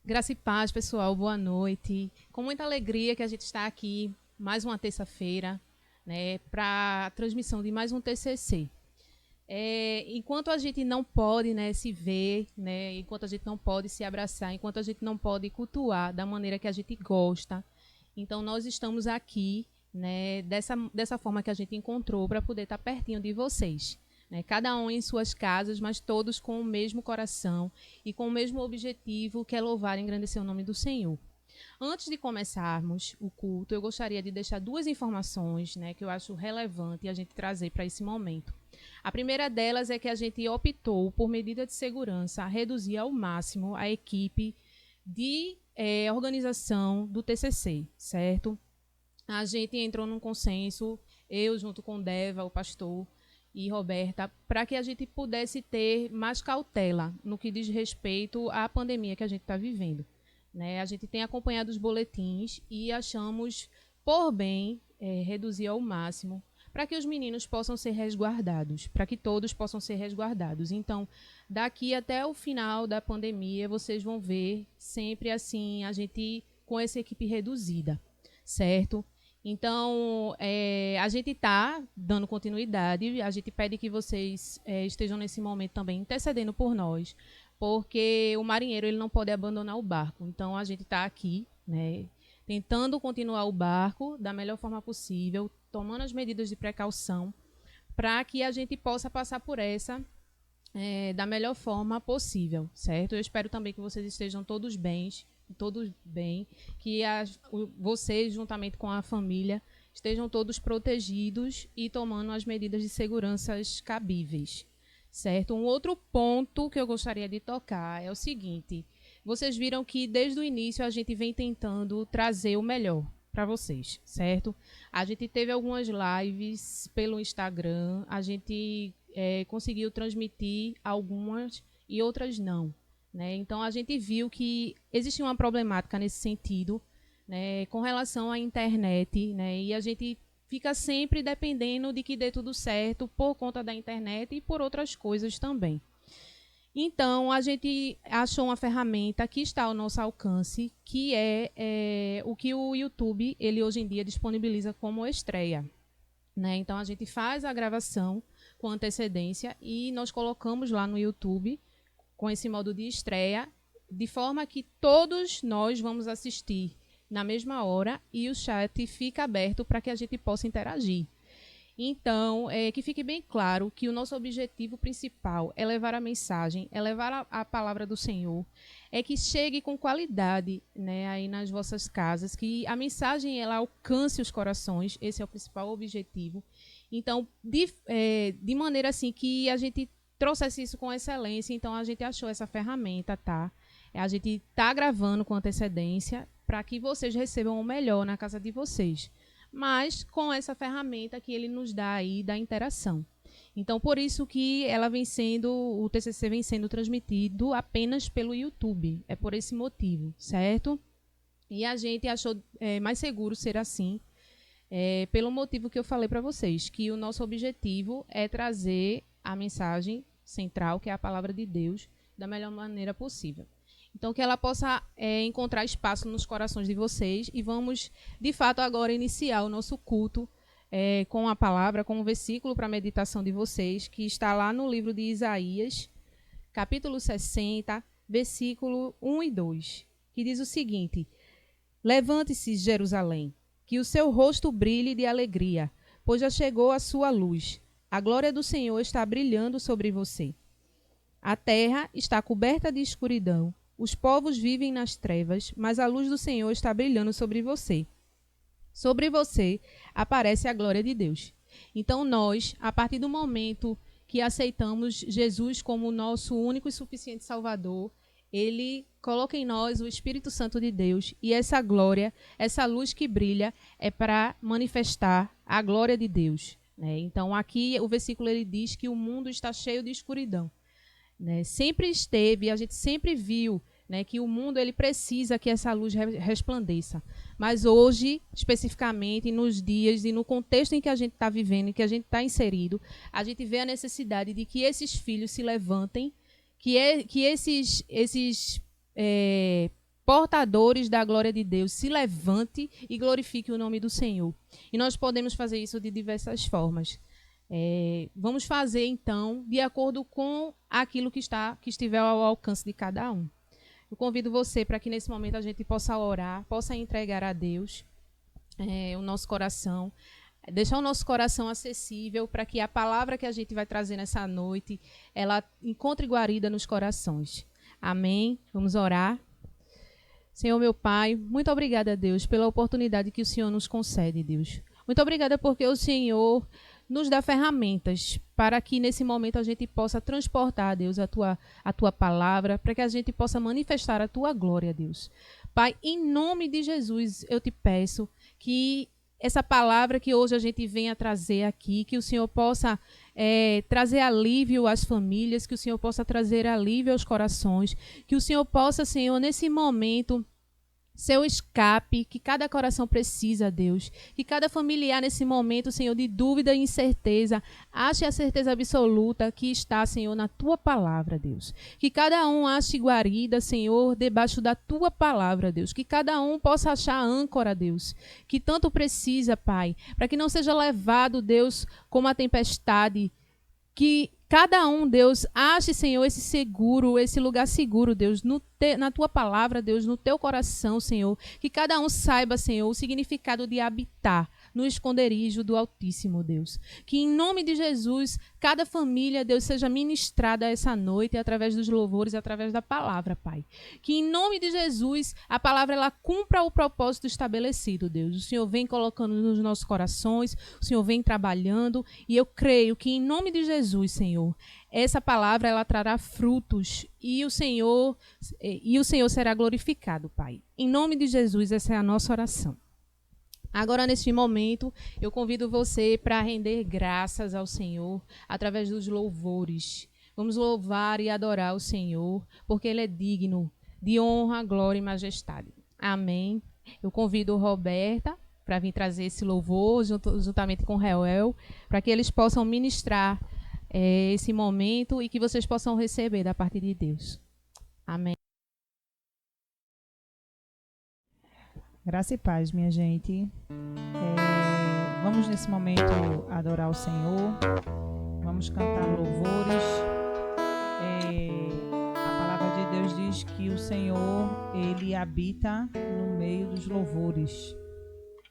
Graça e paz, pessoal. Boa noite. Com muita alegria que a gente está aqui mais uma terça-feira, né, para a transmissão de mais um TCC. Enquanto a gente não pode, né, se ver, né, enquanto a gente não pode se abraçar, enquanto a gente não pode cultuar da maneira que a gente gosta, então nós estamos aqui, né, dessa forma que a gente encontrou para poder estar pertinho de vocês. Né, cada um em suas casas, mas todos com o mesmo coração e com o mesmo objetivo, que é louvar e engrandecer o nome do Senhor. Antes de começarmos o culto, eu gostaria de deixar duas informações, né, que eu acho relevante a gente trazer para esse momento. A primeira delas é que a gente optou, por medida de segurança, a reduzir ao máximo a equipe de organização do TCC, certo? A gente entrou num consenso, eu junto com Deva, o pastor, e Roberta, para que a gente pudesse ter mais cautela no que diz respeito à pandemia que a gente está vivendo. Né? A gente tem acompanhado os boletins e achamos por bem reduzir ao máximo para que os meninos possam ser resguardados, para que todos possam ser resguardados. Então, daqui até o final da pandemia, vocês vão ver sempre assim, a gente com essa equipe reduzida, certo? Então, a gente está dando continuidade, a gente pede que vocês estejam nesse momento também intercedendo por nós, porque o marinheiro ele não pode abandonar o barco. Então, a gente está aqui, né, tentando continuar o barco da melhor forma possível, tomando as medidas de precaução, para que a gente possa passar por essa da melhor forma possível, certo? Eu espero também que vocês estejam todos bem, que vocês, juntamente com a família, estejam todos protegidos e tomando as medidas de segurança cabíveis, certo? Um outro ponto que eu gostaria de tocar é o seguinte: vocês viram que desde o início a gente vem tentando trazer o melhor para vocês, certo? A gente teve algumas lives pelo Instagram, a gente conseguiu transmitir algumas e outras não. Né? Então, a gente viu que existia uma problemática nesse sentido, né, com relação à internet, né, e a gente fica sempre dependendo de que dê tudo certo por conta da internet e por outras coisas também. Então, a gente achou uma ferramenta que está ao nosso alcance, que é o que o YouTube ele hoje em dia disponibiliza como estreia. Né? Então, a gente faz a gravação com antecedência e nós colocamos lá no YouTube com esse modo de estreia, de forma que todos nós vamos assistir na mesma hora e o chat fica aberto para que a gente possa interagir. Então, que fique bem claro que o nosso objetivo principal é levar a mensagem, é levar a palavra do Senhor, é que chegue com qualidade, né, aí nas vossas casas, que a mensagem ela alcance os corações, esse é o principal objetivo. Então, de maneira assim que a gente trouxesse isso com excelência, então a gente achou essa ferramenta, tá? A gente tá gravando com antecedência para que vocês recebam o melhor na casa de vocês, mas com essa ferramenta que ele nos dá aí da interação. Então, por isso que o TCC vem sendo transmitido apenas pelo YouTube, é por esse motivo, certo? E a gente achou mais seguro ser assim, pelo motivo que eu falei para vocês, que o nosso objetivo é trazer a mensagem central, que é a palavra de Deus, da melhor maneira possível. Então, que ela possa encontrar espaço nos corações de vocês. E vamos, de fato, agora iniciar o nosso culto com a palavra, com um versículo para a meditação de vocês, que está lá no livro de Isaías, capítulo 60, versículo 1 e 2, que diz o seguinte: Levante-se, Jerusalém, que o seu rosto brilhe de alegria, pois já chegou a sua luz. A glória do Senhor está brilhando sobre você. A terra está coberta de escuridão. Os povos vivem nas trevas, mas a luz do Senhor está brilhando sobre você. Sobre você aparece a glória de Deus. Então nós, a partir do momento que aceitamos Jesus como nosso único e suficiente Salvador, ele coloca em nós o Espírito Santo de Deus, e essa glória, essa luz que brilha, é para manifestar a glória de Deus. Né? Então aqui o versículo ele diz que o mundo está cheio de escuridão. Né? Sempre esteve, a gente sempre viu, né, que o mundo ele precisa que essa luz resplandeça. Mas hoje, especificamente, nos dias e no contexto em que a gente está vivendo, em que a gente está inserido, a gente vê a necessidade de que esses filhos se levantem, que esses portadores da glória de Deus, se levante e glorifique o nome do Senhor. E nós podemos fazer isso de diversas formas. Vamos fazer, então, de acordo com aquilo que estiver ao alcance de cada um. Eu convido você para que nesse momento a gente possa orar, possa entregar a Deus o nosso coração, deixar o nosso coração acessível para que a palavra que a gente vai trazer nessa noite, ela encontre guarida nos corações. Amém? Vamos orar. Senhor, meu Pai, muito obrigada, Deus, pela oportunidade que o Senhor nos concede, Deus. Muito obrigada porque o Senhor nos dá ferramentas para que nesse momento a gente possa transportar, Deus, a tua palavra, para que a gente possa manifestar a tua glória, Deus. Pai, em nome de Jesus, eu te peço que essa palavra que hoje a gente venha trazer aqui, que o Senhor possa trazer alívio às famílias, que o Senhor possa trazer alívio aos corações, que o Senhor possa, Senhor, nesse momento, ser o escape que cada coração precisa, Deus. Que cada familiar nesse momento, Senhor, de dúvida e incerteza, ache a certeza absoluta que está, Senhor, na Tua palavra, Deus. Que cada um ache guarida, Senhor, debaixo da Tua palavra, Deus. Que cada um possa achar âncora, Deus, que tanto precisa, Pai, para que não seja levado, Deus, como a tempestade. Que cada um, Deus, ache, Senhor, esse lugar seguro, Deus, na Tua palavra, Deus, no Teu coração, Senhor. Que cada um saiba, Senhor, o significado de habitar no esconderijo do Altíssimo, Deus. Que em nome de Jesus, cada família, Deus, seja ministrada essa noite através dos louvores, através da palavra, Pai. Que em nome de Jesus, a palavra ela cumpra o propósito estabelecido, Deus. O Senhor vem colocando nos nossos corações, o Senhor vem trabalhando, e eu creio que em nome de Jesus, Senhor, essa palavra ela trará frutos e o Senhor será glorificado, Pai. Em nome de Jesus, essa é a nossa oração. Agora, neste momento, eu convido você para render graças ao Senhor através dos louvores. Vamos louvar e adorar o Senhor, porque Ele é digno de honra, glória e majestade. Amém. Eu convido Roberta para vir trazer esse louvor juntamente com Reuel, para que eles possam ministrar esse momento e que vocês possam receber da parte de Deus. Amém. Graça e paz, minha gente. Vamos nesse momento adorar o Senhor. Vamos cantar louvores. A palavra de Deus diz que o Senhor, Ele habita no meio dos louvores,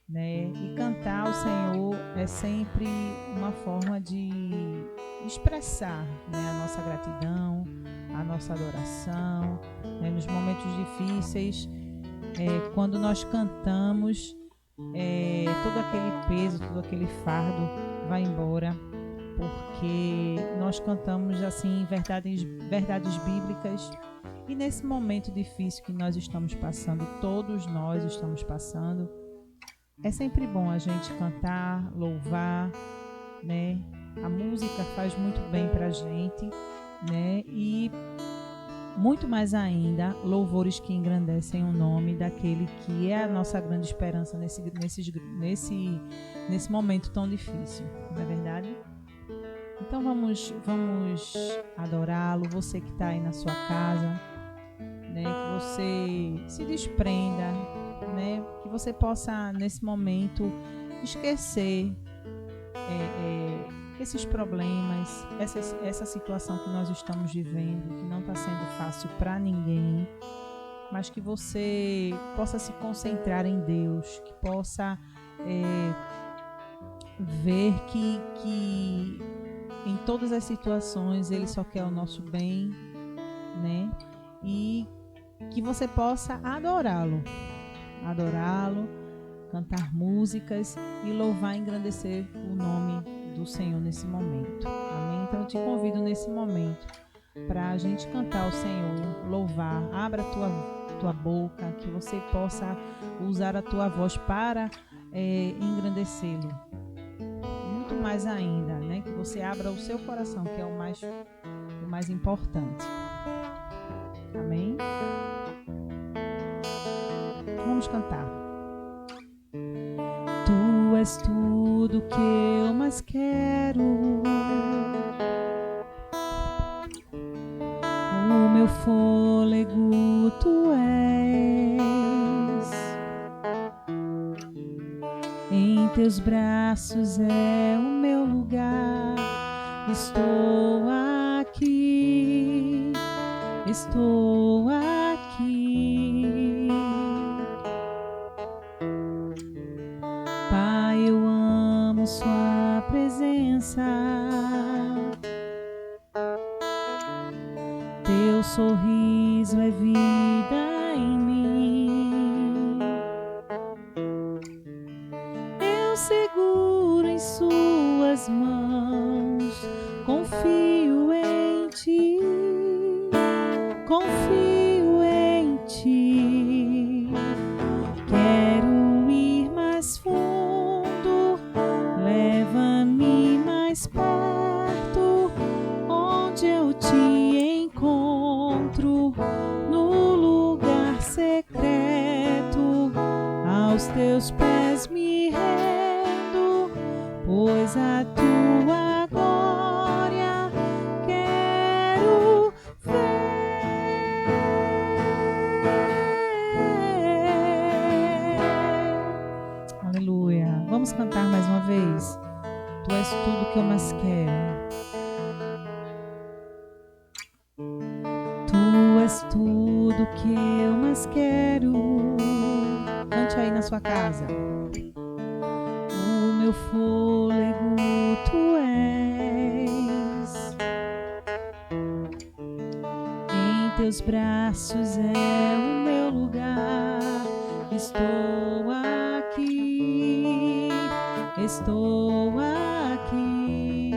né? E cantar ao Senhor é sempre uma forma de expressar, né, a nossa gratidão, a nossa adoração, né, nos momentos difíceis. Quando nós cantamos, todo aquele peso, todo aquele fardo vai embora, porque nós cantamos assim verdades bíblicas. E nesse momento difícil que nós estamos passando, todos nós estamos passando, é sempre bom a gente cantar, louvar, né? A música faz muito bem pra gente, né? E muito mais ainda, louvores que engrandecem o nome daquele que é a nossa grande esperança nesse momento tão difícil, não é verdade? Então vamos adorá-lo, você que está aí na sua casa, né? Que você se desprenda, né? Que você possa nesse momento esquecer esses problemas, essa situação que nós estamos vivendo, que não está sendo fácil para ninguém, mas que você possa se concentrar em Deus, que possa ver que em todas as situações Ele só quer o nosso bem, né? E que você possa adorá-lo, cantar músicas e louvar e engrandecer o nome do Senhor nesse momento. Amém? Então eu te convido nesse momento para a gente cantar ao Senhor, louvar. Abra a tua boca, que você possa usar a tua voz para engrandecê-lo. Muito mais ainda, né? Que você abra o seu coração, que é o mais importante. Amém? Vamos cantar. Tu és tudo que eu mais quero, o meu fôlego tu és. teus braços é o meu lugar. Estou aqui, estou aqui. Pai, eu amo sua presença. Teu sorriso é vida em mim. Eu seguro em suas mãos, confio em ti, confio em ti. Quero ir mais fundo, leva-me mais perto, onde eu te encontro, no lugar secreto. Aos teus pés me rendo, pois a tua glória quero ver. Aleluia. Vamos cantar mais uma vez. Tu és tudo que eu mais quero. Tu és tudo que eu mais quero. Cante aí na sua casa. O meu fôlego tu és. Em teus braços é o meu lugar. Estou aqui, estou aqui.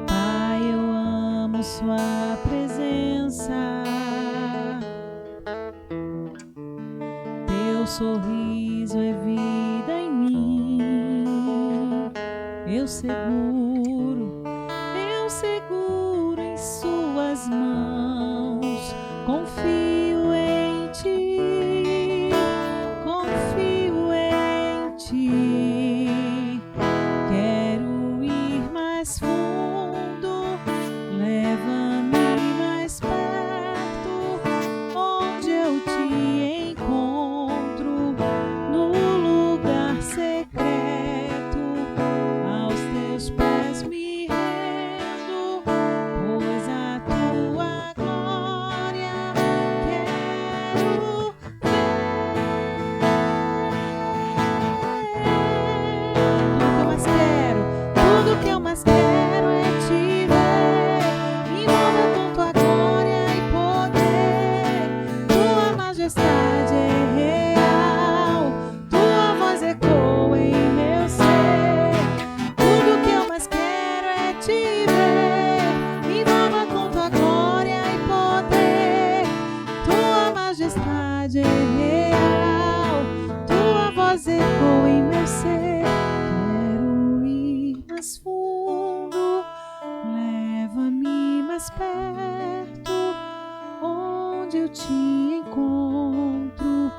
Pai, eu amo sua presença. Teu sorriso é vida em mim. Eu seguro em suas mãos. Confio em ti, confio em ti. Quero ir mais fundo, leva-me mais perto, onde eu te encontro, no lugar secreto. Aos teus pés me rendo, pois a tua glória quero ver. Tudo que eu mais quero é te ver. Me envolva com tua glória e poder. Tua majestade é real, tua voz ecoa em meu ser. Tudo que eu mais quero é te ver. Me envolva com tua glória e poder. Tua majestade é real, tua voz ecoa em meu ser. Quero ir mais fundo, leva-me mais perto, onde eu te encontro,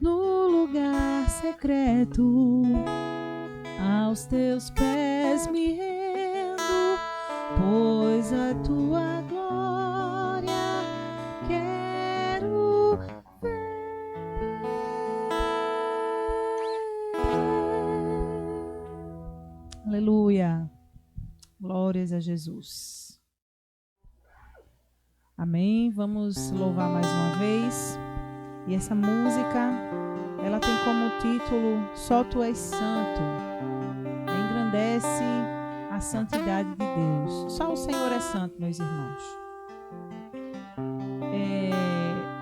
no lugar secreto. Aos teus pés me rendo, pois a tua glória quero ver. Aleluia. Glórias a Jesus. Amém. Vamos louvar mais uma vez. E essa música, ela tem como título Só Tu És Santo. Engrandece a santidade de Deus. Só o Senhor é santo, meus irmãos.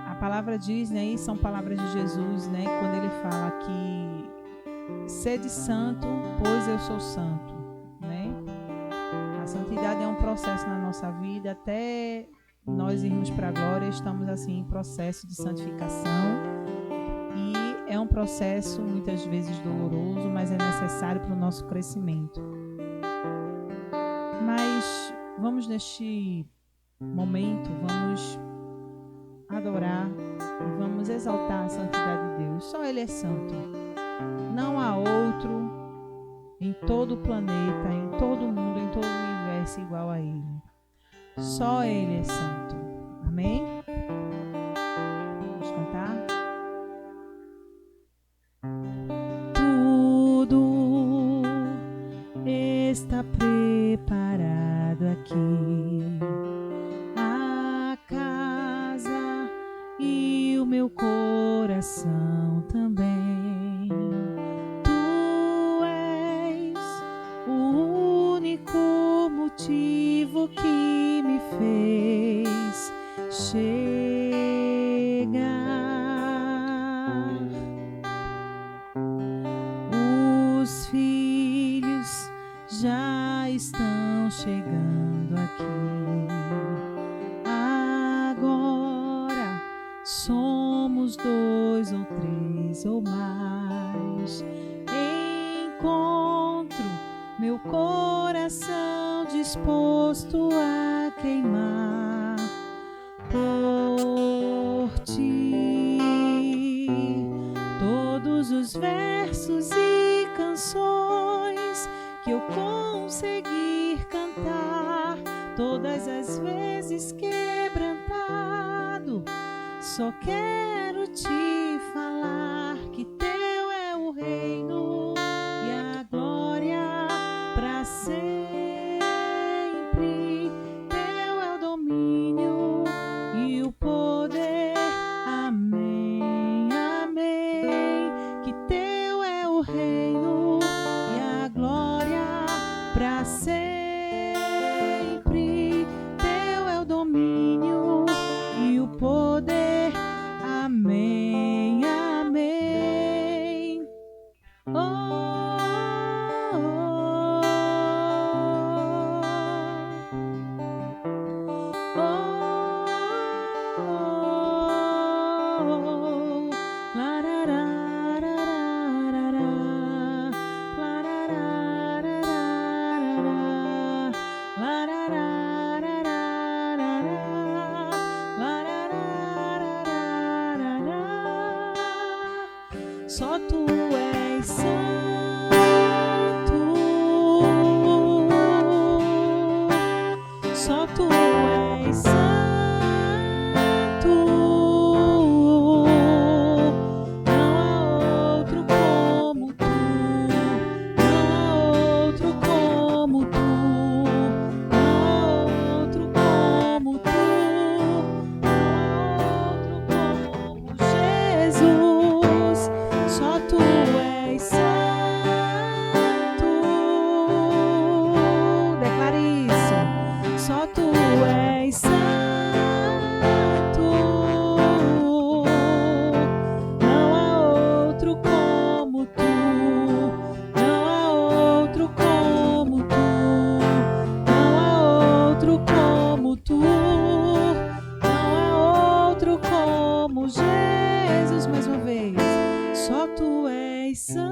A palavra diz, né, e são palavras de Jesus, né, quando ele fala que sede santo, pois eu sou santo, né? A santidade é um processo na nossa vida, até nós irmos para a glória, estamos assim em processo de santificação, e é um processo muitas vezes doloroso, mas é necessário para o nosso crescimento. Mas vamos neste momento, vamos adorar e vamos exaltar a santidade de Deus. Só Ele é santo. Não há outro em todo o planeta, em todo o mundo, em todo o universo igual a Ele. Só Ele é santo. Amém? Vamos cantar? está preparado aqui. A casa e o meu coração também. Tu és o único motivo que me fez chegar. Os filhos já estão chegando aqui. Agora somos 2 ou 3 ou mais. Encontro meu coração disposto a queimar por ti. Todos os versos e canções que eu conseguir cantar, todas as vezes quebrantado, só quero te falar que teu é o reino e a glória para sempre. Teu é o domínio e o poder. Amém, amém. Que teu é o reino e a glória para sempre. Teu é o domínio e o poder. Amém, amém. Oh, oh, oh, oh, oh. Larararararara, larararararara, larararararara. Só tu és santo, só tu és santo, não há outro como tu, não há outro como tu, não há outro como tu, não há outro como Jesus. Só tu és santo. Declare isso. Só tu és santo. Não há outro como tu. Não há outro como tu. Não há outro como tu. Não há outro como Jesus. Mais uma vez. Só tu és santo.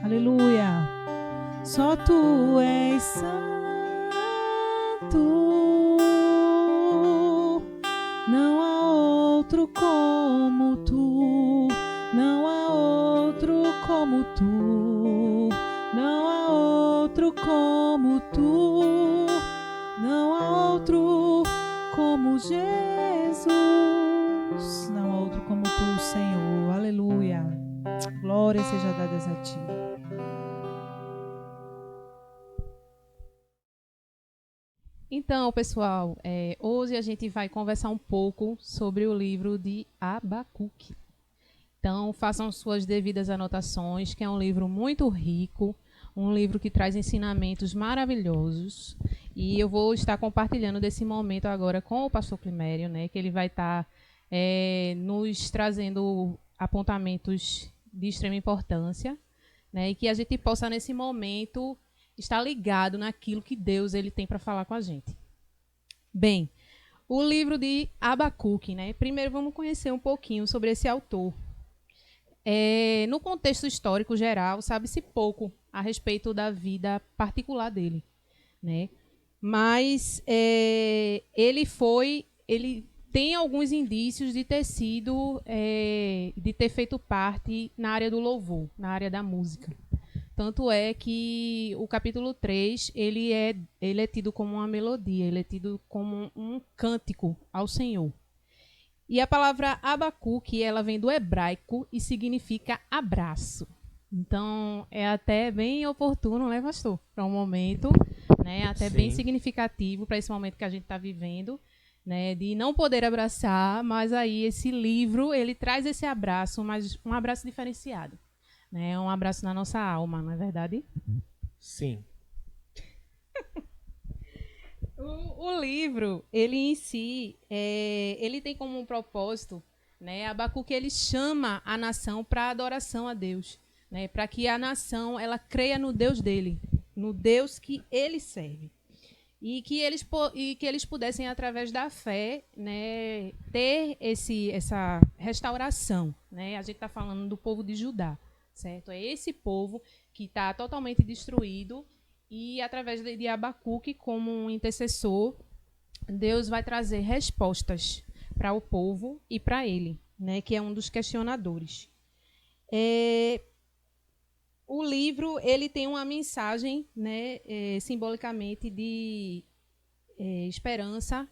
Aleluia. Só tu és santo. Não há outro como tu. Não há outro como tu. Não há outro como tu. Não há outro como Jesus. Não há outro como tu, Senhor. Aleluia. Glória seja dada a ti. Então, pessoal, hoje a gente vai conversar um pouco sobre o livro de Abacuque. Então, façam suas devidas anotações, que é um livro muito rico, um livro que traz ensinamentos maravilhosos. E eu vou estar compartilhando desse momento agora com o pastor Climério, né, que ele vai estar nos trazendo apontamentos de extrema importância, né, e que a gente possa, nesse momento, estar ligado naquilo que Deus ele tem para falar com a gente. Bem, o livro de Abacuque, né? Primeiro vamos conhecer um pouquinho sobre esse autor. No contexto histórico geral, sabe-se pouco a respeito da vida particular dele, né? Mas ele tem alguns indícios de ter sido, de ter feito parte na área do louvor, na área da música. Tanto é que o capítulo 3, ele é tido como uma melodia, ele é tido como um cântico ao Senhor. E a palavra Abacuque, ela vem do hebraico e significa abraço, Então, é até bem oportuno, né, pastor? Para um momento, né, até Sim. bem significativo para esse momento que a gente está vivendo, né, de não poder abraçar, mas aí esse livro, ele traz esse abraço, mas um abraço diferenciado, né, um abraço na nossa alma, não é verdade? Sim. O livro, ele em si, ele tem como um propósito, né, Abacuque, ele chama a nação para a adoração a Deus, né, para que a nação ela creia no Deus dele, no Deus que ele serve. E que eles pudessem, através da fé, né, ter essa restauração. Né? A gente está falando do povo de Judá, certo? É esse povo que está totalmente destruído e, através de Abacuque, como um intercessor, Deus vai trazer respostas para o povo e para ele, né, que é um dos questionadores. O livro ele tem uma mensagem, né, simbolicamente de esperança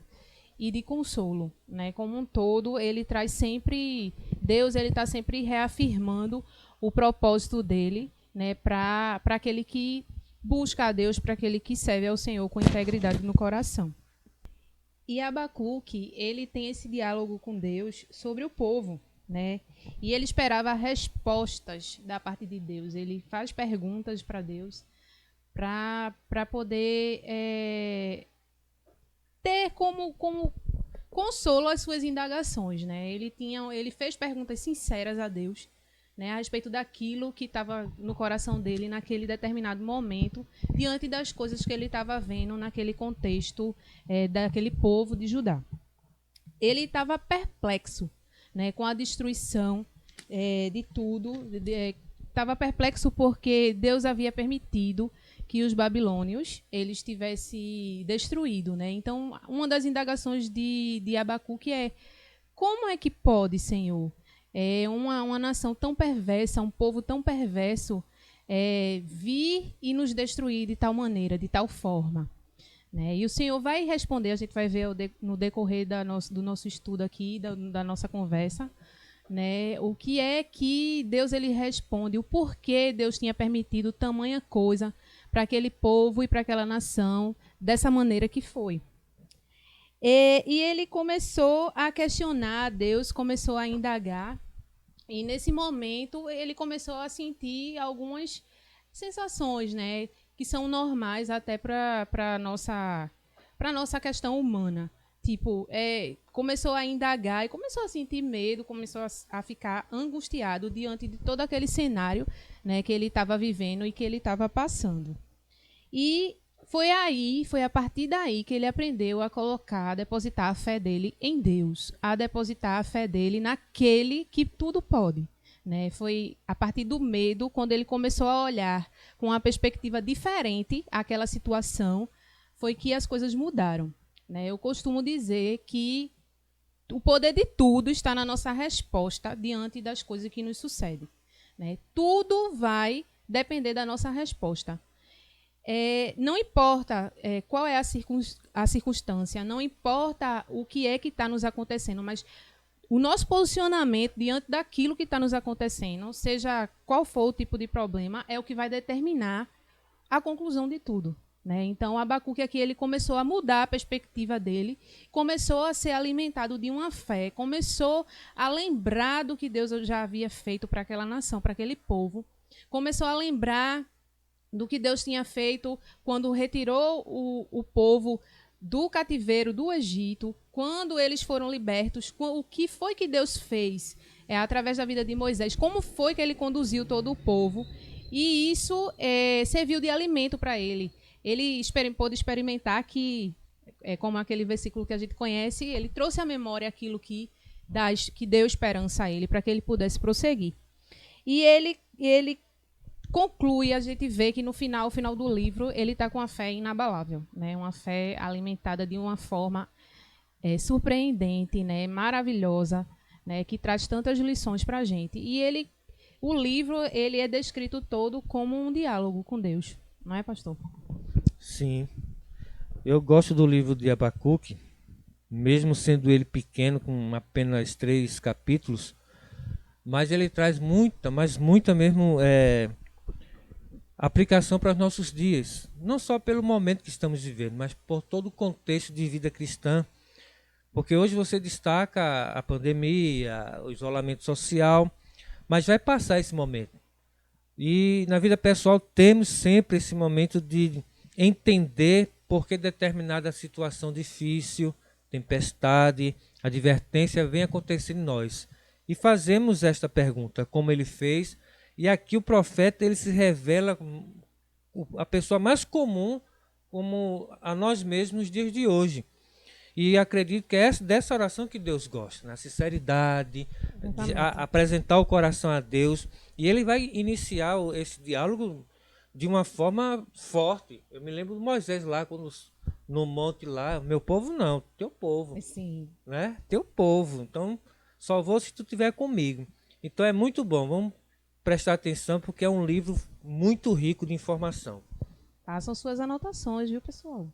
e de consolo, né? Como um todo, ele traz sempre Deus, ele está sempre reafirmando o propósito dele, né, para aquele que busca a Deus, para aquele que serve ao Senhor com integridade no coração. E Abacuque, ele tem esse diálogo com Deus sobre o povo, né? E ele esperava respostas da parte de Deus. Ele faz perguntas para Deus para poder ter como consolo as suas indagações, né? Ele fez perguntas sinceras a Deus, né, a respeito daquilo que estava no coração dele naquele determinado momento, diante das coisas que ele estava vendo naquele contexto daquele povo de Judá. Ele estava perplexo, né, com a destruição de tudo. Estava perplexo porque Deus havia permitido que os babilônios eles tivessem destruído, né? Então, uma das indagações de Abacuque é: como é que pode, Senhor, uma nação tão perversa, um povo tão perverso, vir e nos destruir de tal maneira, de tal forma? Né? E o Senhor vai responder, a gente vai ver no decorrer do nosso estudo aqui, da nossa conversa, né, o que é que Deus ele responde, o porquê Deus tinha permitido tamanha coisa para aquele povo e para aquela nação dessa maneira que foi. E ele começou a questionar a Deus, começou a indagar, e nesse momento ele começou a sentir algumas sensações, né, que são normais até para a nossa questão humana. Tipo, começou a indagar e começou a sentir medo, começou a ficar angustiado diante de todo aquele cenário, né, que ele estava vivendo e que ele estava passando. E foi a partir daí que ele aprendeu a depositar a fé dele em Deus, a depositar a fé dele naquele que tudo pode. Né? Foi a partir do medo, quando ele começou a olhar com uma perspectiva diferente aquela situação, foi que as coisas mudaram. Né? Eu costumo dizer que o poder de tudo está na nossa resposta diante das coisas que nos sucedem. Né? Tudo vai depender da nossa resposta. Não importa qual é a circunstância, não importa o que é que está nos acontecendo, mas o nosso posicionamento diante daquilo que está nos acontecendo, seja qual for o tipo de problema, é o que vai determinar a conclusão de tudo. Né? Então, Abacuque aqui ele começou a mudar a perspectiva dele, começou a ser alimentado de uma fé, começou a lembrar do que Deus já havia feito para aquela nação, para aquele povo, começou a lembrar do que Deus tinha feito quando retirou o povo do cativeiro do Egito, quando eles foram libertos, o que foi que Deus fez através da vida de Moisés, como foi que ele conduziu todo o povo, e isso serviu de alimento para ele. Ele pôde experimentar que, como aquele versículo que a gente conhece, ele trouxe à memória aquilo que deu esperança a ele, para que ele pudesse prosseguir. E ele conclui, a gente vê que no final do livro, ele está com a fé inabalável, né? Uma fé alimentada de uma forma surpreendente, né? Maravilhosa, né? Que traz tantas lições para a gente. E o livro ele é descrito todo como um diálogo com Deus, não é, pastor? Sim. Eu gosto do livro de Abacuque, mesmo sendo ele pequeno, com apenas 3 capítulos, mas ele traz muita, mas muita mesmo aplicação para os nossos dias. Não só pelo momento que estamos vivendo, mas por todo o contexto de vida cristã. Porque hoje você destaca a pandemia, o isolamento social, mas vai passar esse momento. E na vida pessoal temos sempre esse momento de entender por que determinada situação difícil, tempestade, advertência vem acontecendo em nós. E fazemos esta pergunta, como ele fez, e aqui o profeta ele se revela a pessoa mais comum como a nós mesmos nos dias de hoje. E acredito que é dessa oração que Deus gosta, na sinceridade, de apresentar o coração a Deus. E ele vai iniciar esse diálogo de uma forma forte. Eu me lembro de Moisés lá, quando no monte lá, meu povo não, teu povo. Sim. Né? Teu povo. Então, só vou se tu estiver comigo. Então é muito bom, vamos prestar atenção, porque é um livro muito rico de informação. Façam suas anotações, viu, pessoal?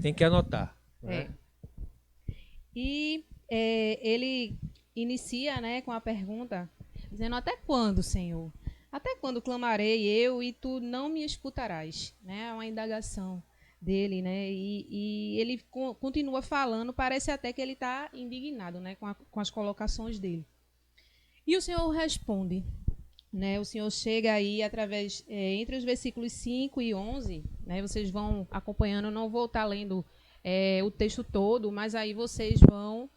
Tem que anotar. Né? E ele inicia, né, com a pergunta, dizendo: até quando, Senhor? Até quando clamarei eu e tu não me escutarás? Né? É uma indagação dele, né? E ele continua falando, parece até que ele está indignado, né, com as colocações dele. E o Senhor responde, né? O Senhor chega aí através, entre os versículos 5 e 11, né? Vocês vão acompanhando, eu não vou estar lendo o texto todo, mas aí vocês vão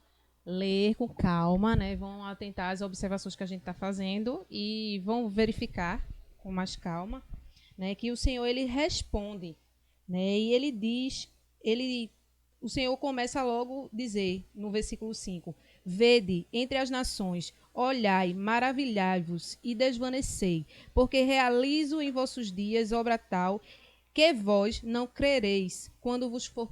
ler com calma, né? Vão atentar às observações que a gente está fazendo e vão verificar com mais calma, né? Que o Senhor ele responde, né? E ele diz, o Senhor começa logo a dizer no versículo 5: vede entre as nações, olhai, maravilhai-vos e desvanecei, porque realizo em vossos dias obra tal que vós não crereis quando vos for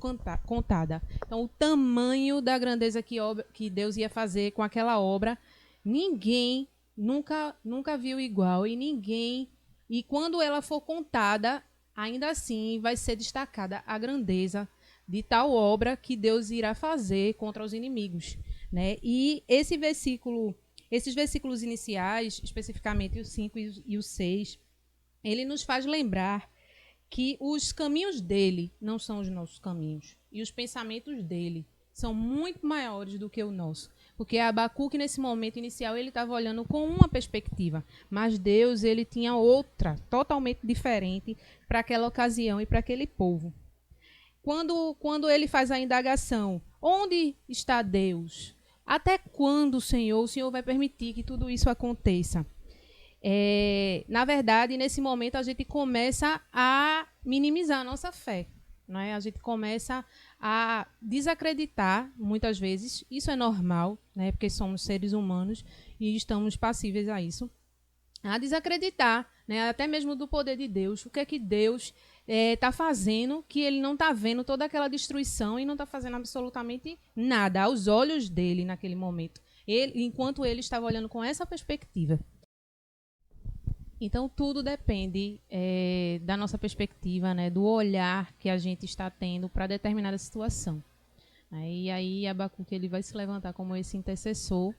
contada. Então, o tamanho da grandeza que Deus ia fazer com aquela obra, ninguém nunca viu igual, e quando ela for contada, ainda assim vai ser destacada a grandeza de tal obra que Deus irá fazer contra os inimigos, né? E esses versículos iniciais, especificamente o 5 e o 6, ele nos faz lembrar que os caminhos dele não são os nossos caminhos. E os pensamentos dele são muito maiores do que o nosso. Porque Abacuque, nesse momento inicial, ele estava olhando com uma perspectiva. Mas Deus, ele tinha outra, totalmente diferente para aquela ocasião e para aquele povo. Quando ele faz a indagação, onde está Deus? Até quando, Senhor, o Senhor vai permitir que tudo isso aconteça? Na verdade, nesse momento, a gente começa a minimizar a nossa fé. Né? A gente começa a desacreditar, muitas vezes. Isso é normal, né? Porque somos seres humanos e estamos passíveis a isso. A desacreditar, né? Até mesmo do poder de Deus. O que é que Deus está fazendo que ele não está vendo toda aquela destruição e não está fazendo absolutamente nada aos olhos dele naquele momento, enquanto ele estava olhando com essa perspectiva. Então, tudo depende da nossa perspectiva, né, do olhar que a gente está tendo para determinada situação. E aí, Abacuque ele vai se levantar como esse intercessor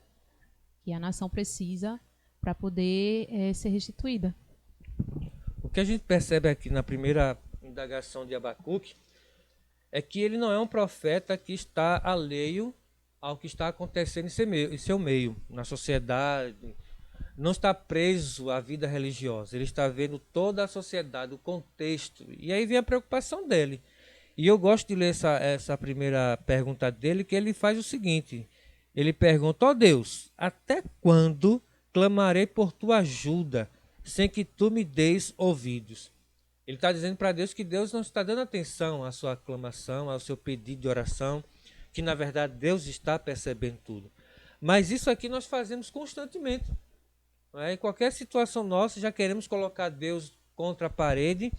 que a nação precisa para poder ser restituída. O que a gente percebe aqui na primeira indagação de Abacuque é que ele não é um profeta que está alheio ao que está acontecendo em seu meio, na sociedade. Não está preso à vida religiosa, ele está vendo toda a sociedade, o contexto, e aí vem a preocupação dele. E eu gosto de ler essa primeira pergunta dele, que ele faz o seguinte, ele pergunta: ó Deus, até quando clamarei por tua ajuda, sem que tu me deis ouvidos? Ele está dizendo para Deus que Deus não está dando atenção à sua aclamação, ao seu pedido de oração, que na verdade Deus está percebendo tudo. Mas isso aqui nós fazemos constantemente. Em qualquer situação nossa, já queremos colocar Deus contra a parede,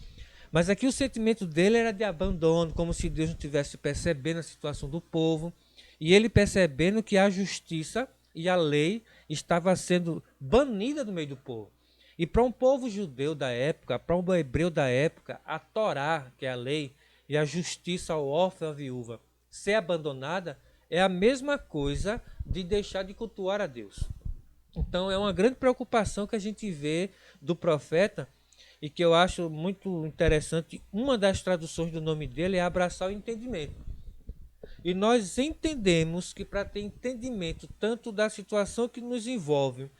mas aqui o sentimento dele era de abandono, como se Deus não estivesse percebendo a situação do povo, e ele percebendo que a justiça e a lei estava sendo banida do meio do povo. E para um povo judeu da época, para um hebreu da época, a Torá, que é a lei, e a justiça ao órfão e à viúva ser abandonada, é a mesma coisa de deixar de cultuar a Deus. Então é uma grande preocupação que a gente vê do profeta e que eu acho muito interessante. Uma das traduções do nome dele é abraçar o entendimento. E nós entendemos que para ter entendimento tanto da situação que nos envolve,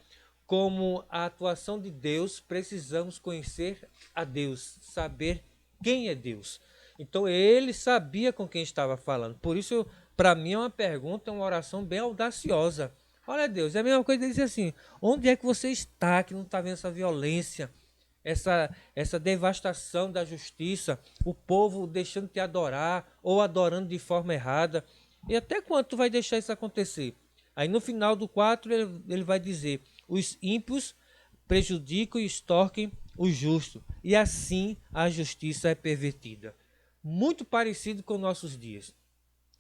como a atuação de Deus, precisamos conhecer a Deus, saber quem é Deus. Então ele sabia com quem estava falando. Por isso, para mim, é uma pergunta, uma oração bem audaciosa. Olha, Deus, é a mesma coisa de dizer assim: onde é que você está que não está vendo essa violência, essa devastação da justiça, o povo deixando de te adorar ou adorando de forma errada? E até quando tu vai deixar isso acontecer? Aí no final do 4 ele vai dizer: os ímpios prejudicam e extorquem o justo, e assim a justiça é pervertida. Muito parecido com nossos dias.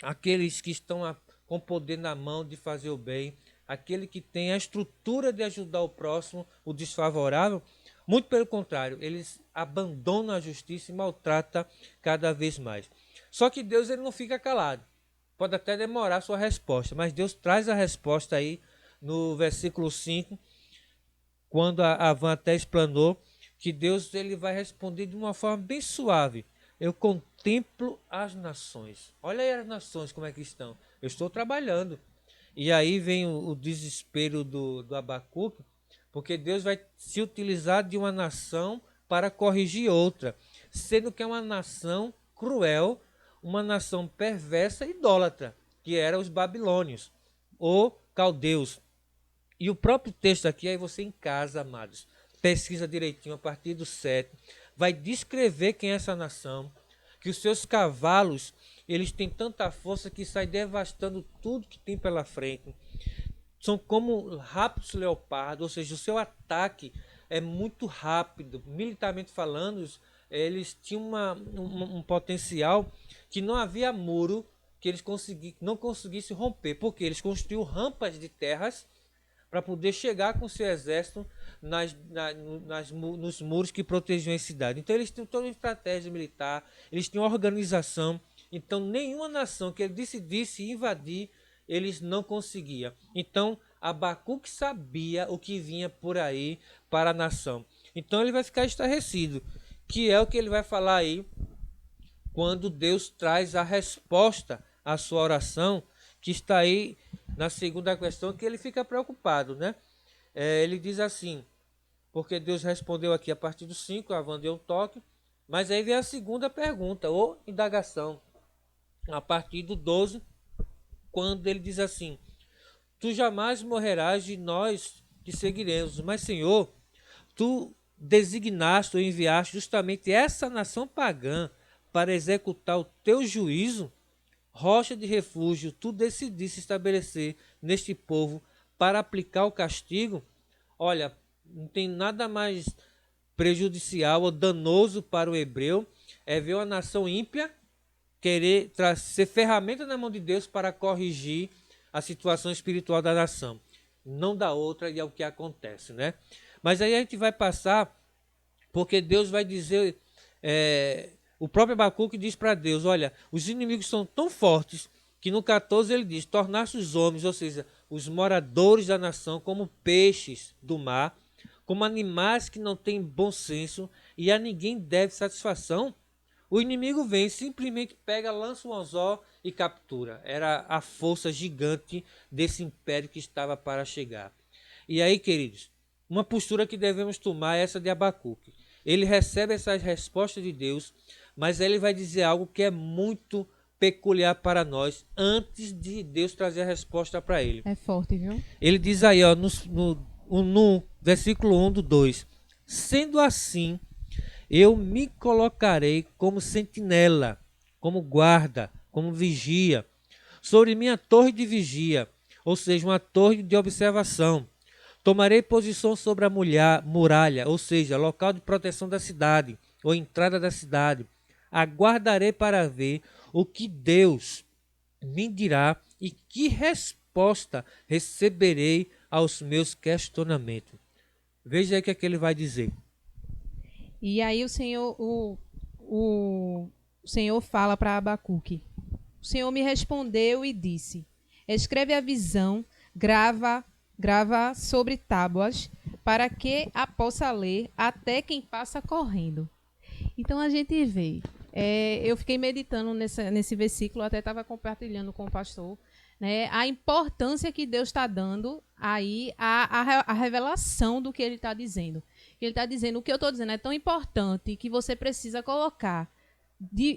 Aqueles que estão com poder na mão de fazer o bem, aquele que tem a estrutura de ajudar o próximo, o desfavorável, muito pelo contrário, eles abandonam a justiça e maltratam cada vez mais. Só que Deus ele não fica calado. Pode até demorar a sua resposta, mas Deus traz a resposta aí no versículo 5, quando a Van até explanou que Deus ele vai responder de uma forma bem suave. Eu contemplo as nações. Olha aí as nações como é que estão. Eu estou trabalhando. E aí vem o desespero do Abacuque, porque Deus vai se utilizar de uma nação para corrigir outra, sendo que é uma nação cruel, uma nação perversa e idólatra, que eram os babilônios, ou caldeus. E o próprio texto aqui, aí você em casa, amados, pesquisa direitinho a partir do 7, vai descrever quem é essa nação, que os seus cavalos, eles têm tanta força que saem devastando tudo que tem pela frente. São como rápidos leopardos, ou seja, o seu ataque é muito rápido. Militarmente falando, eles tinham um potencial que não havia muro que eles não conseguissem romper, porque eles construíram rampas de terras para poder chegar com seu exército nos muros que protegiam a cidade. Então eles tinham toda uma estratégia militar, eles tinham organização. Então nenhuma nação que ele decidisse invadir, eles não conseguiam. Então Abacuque sabia o que vinha por aí para a nação. Então ele vai ficar estarrecido, que é o que ele vai falar aí quando Deus traz a resposta à sua oração, que está aí na segunda questão, que ele fica preocupado, né? Ele diz assim, porque Deus respondeu aqui a partir do 5, a Van deu um toque, mas aí vem a segunda pergunta, ou indagação, a partir do 12, quando ele diz assim: tu jamais morrerás e nós te seguiremos, mas Senhor, tu designaste ou enviaste justamente essa nação pagã para executar o teu juízo. Rocha de refúgio, tu decidiste estabelecer neste povo para aplicar o castigo. Olha, não tem nada mais prejudicial ou danoso para o hebreu é ver uma nação ímpia querer ser ferramenta na mão de Deus para corrigir a situação espiritual da nação. Não da outra, e é o que acontece, né? Mas aí a gente vai passar, porque Deus vai dizer... o próprio Abacuque diz para Deus: olha, os inimigos são tão fortes que no 14 ele diz: tornar-se os homens, ou seja, os moradores da nação, como peixes do mar, como animais que não têm bom senso e a ninguém deve satisfação. O inimigo vem, simplesmente pega, lança o anzol e captura. Era a força gigante desse império que estava para chegar. E aí, queridos, uma postura que devemos tomar é essa de Abacuque. Ele recebe essas respostas de Deus, mas ele vai dizer algo que é muito peculiar para nós, antes de Deus trazer a resposta para ele. É forte, viu? Ele diz aí, ó, no versículo 1 do 2: sendo assim, eu me colocarei como sentinela, como guarda, como vigia, sobre minha torre de vigia, ou seja, uma torre de observação. Tomarei posição sobre a muralha, ou seja, local de proteção da cidade, ou entrada da cidade. Aguardarei para ver o que Deus me dirá e que resposta receberei aos meus questionamentos. Veja aí o que é que ele vai dizer. E aí o Senhor fala para Abacuque. O Senhor me respondeu e disse: escreve a visão, grava grava sobre tábuas, para que a possa ler até quem passa correndo. Então a gente vê. Eu fiquei meditando nesse versículo, até estava compartilhando com o pastor, né, a importância que Deus está dando aí a revelação do que ele está dizendo. Ele está dizendo, o que eu estou dizendo é tão importante que você precisa colocar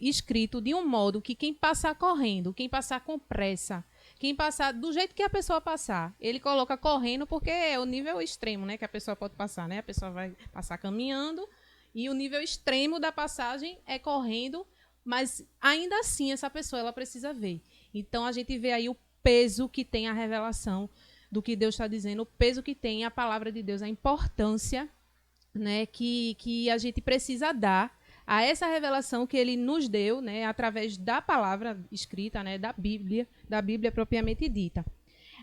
escrito de um modo que quem passar correndo, quem passar com pressa, quem passar do jeito que a pessoa passar, ele coloca correndo, porque é o nível extremo, né, que a pessoa pode passar, né? A pessoa vai passar caminhando e o nível extremo da passagem é correndo, mas ainda assim essa pessoa ela precisa ver. Então a gente vê aí o peso que tem a revelação do que Deus está dizendo, o peso que tem a palavra de Deus, a importância, né, que a gente precisa dar a essa revelação que ele nos deu, né, através da palavra escrita, né, da Bíblia propriamente dita.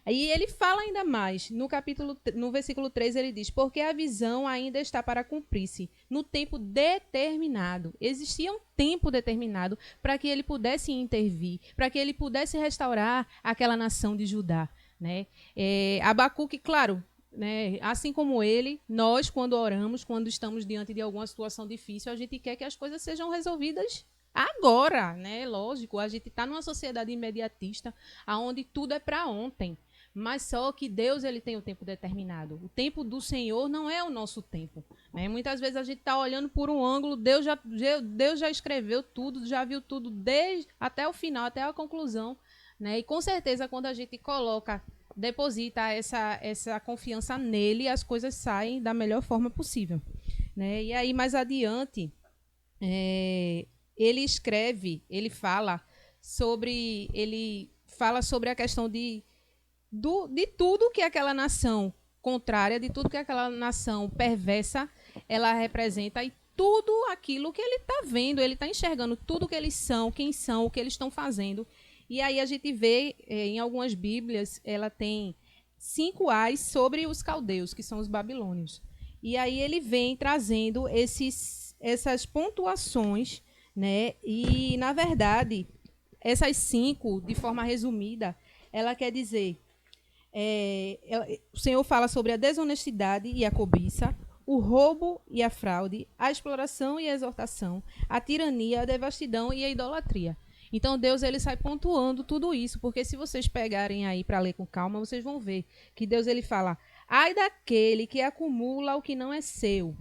E ele fala ainda mais, no versículo 3 ele diz, porque a visão ainda está para cumprir-se, no tempo determinado. Existia um tempo determinado para que ele pudesse intervir, para que ele pudesse restaurar aquela nação de Judá, né? Abacuque, claro, né, assim como ele, nós quando oramos, quando estamos diante de alguma situação difícil, a gente quer que as coisas sejam resolvidas agora, né? Lógico, a gente está numa sociedade imediatista, onde tudo é para ontem. Mas só que Deus ele tem o tempo determinado. O tempo do Senhor não é o nosso tempo, né? Muitas vezes a gente está olhando por um ângulo, Deus já escreveu tudo, já viu tudo desde até o final, até a conclusão, né? E com certeza quando a gente deposita essa confiança nele, as coisas saem da melhor forma possível, né? E aí mais adiante, ele fala sobre a questão de tudo que aquela nação contrária, de tudo que aquela nação perversa ela representa e tudo aquilo que ele está vendo, ele está enxergando tudo que eles são, quem são, o que eles estão fazendo. E aí a gente vê em algumas Bíblias, ela tem 5 A's sobre os caldeus, que são os babilônios. E aí ele vem trazendo essas pontuações, né? E, na verdade, essas 5, de forma resumida, ela quer dizer... o Senhor fala sobre a desonestidade e a cobiça, o roubo e a fraude, a exploração e a exortação, a tirania, a devastidão e a idolatria. Então Deus ele sai pontuando tudo isso, porque se vocês pegarem aí para ler com calma, vocês vão ver que Deus ele fala: ai daquele que acumula o que não é seu.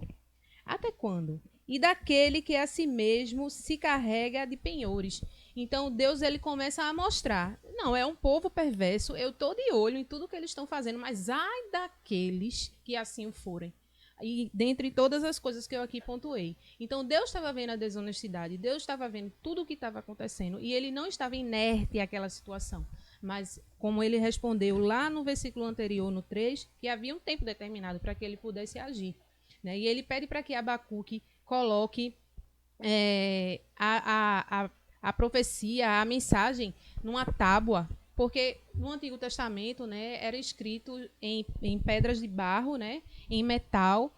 Até quando? E daquele que a si mesmo se carrega de penhores. Então Deus ele começa a mostrar, não, é um povo perverso, eu estou de olho em tudo que eles estão fazendo, mas ai daqueles que assim o forem. E dentre todas as coisas que eu aqui pontuei. Então Deus estava vendo a desonestidade, Deus estava vendo tudo o que estava acontecendo e ele não estava inerte àquela situação. Mas como ele respondeu lá no versículo anterior, no 3, que havia um tempo determinado para que ele pudesse agir, né? E ele pede para que Abacuque coloque a profecia, a mensagem, numa tábua, porque no Antigo Testamento, né, era escrito em pedras de barro, né, em metal,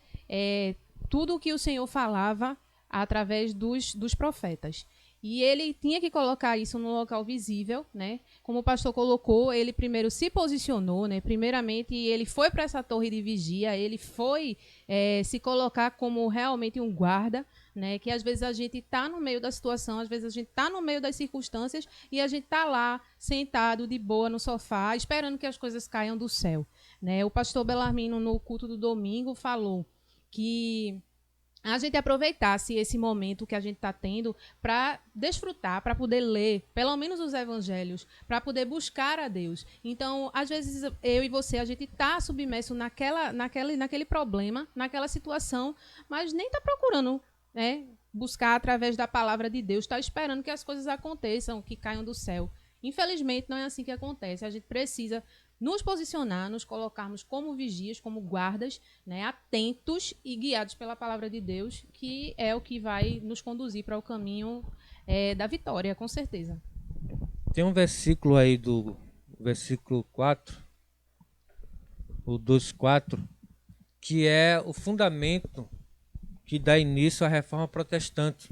tudo o que o Senhor falava através dos profetas. E ele tinha que colocar isso no local visível, né? Como o pastor colocou, ele primeiro se posicionou, né? Primeiramente, ele foi para essa torre de vigia, ele foi se colocar como realmente um guarda, né? Que às vezes a gente está no meio da situação, às vezes a gente está no meio das circunstâncias e a gente está lá, sentado de boa no sofá, esperando que as coisas caiam do céu, né? O pastor Belarmino, no culto do domingo, falou que a gente aproveitasse esse momento que a gente está tendo para desfrutar, para poder ler, pelo menos os evangelhos, para poder buscar a Deus. Então, às vezes, eu e você, a gente está submerso naquele problema, naquela situação, mas nem está procurando, né, buscar através da palavra de Deus, está esperando que as coisas aconteçam, que caiam do céu. Infelizmente, não é assim que acontece. A gente precisa nos posicionar, nos colocarmos como vigias, como guardas, né, atentos e guiados pela palavra de Deus, que é o que vai nos conduzir para o caminho da vitória, com certeza. Tem um versículo aí do versículo 4, o 2:4, que é o fundamento que dá início à reforma protestante.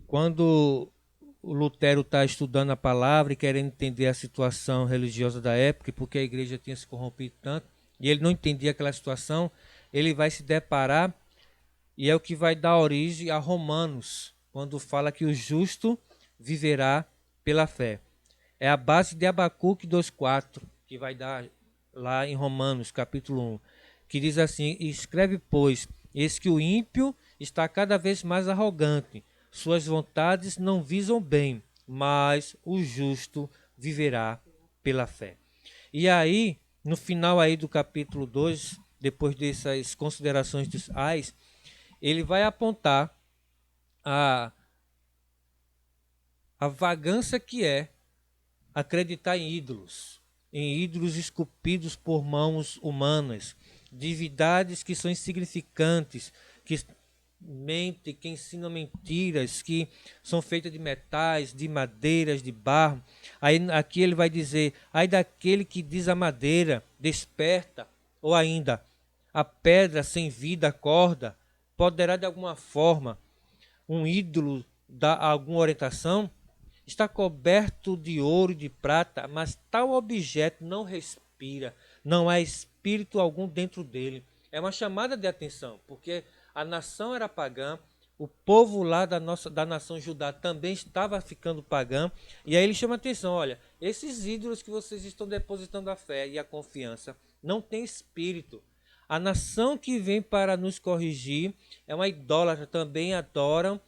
Quando o Lutero está estudando a palavra e querendo entender a situação religiosa da época, porque a igreja tinha se corrompido tanto, e ele não entendia aquela situação, ele vai se deparar, e é o que vai dar origem a Romanos, quando fala que o justo viverá pela fé. É a base de Abacuque 2,4, que vai dar lá em Romanos, capítulo 1, que diz assim: escreve, pois, eis que o ímpio está cada vez mais arrogante, suas vontades não visam bem, mas o justo viverá pela fé. E aí, no final aí do capítulo 2, depois dessas considerações dos ais, ele vai apontar a vagância que é acreditar em ídolos esculpidos por mãos humanas, divindades que são insignificantes, que mentem, que ensinam mentiras, que são feitas de metais, de madeiras, de barro. Aí aqui ele vai dizer: ai daquele que diz a madeira, desperta, ou ainda a pedra sem vida acorda, poderá de alguma forma um ídolo dar alguma orientação? Está coberto de ouro e de prata, mas tal objeto não respira, não há espírito algum dentro dele. É uma chamada de atenção, porque a nação era pagã, o povo lá da nação Judá também estava ficando pagã, e aí ele chama a atenção: olha, esses ídolos que vocês estão depositando a fé e a confiança não tem espírito. A nação que vem para nos corrigir é uma idólatra, também adoram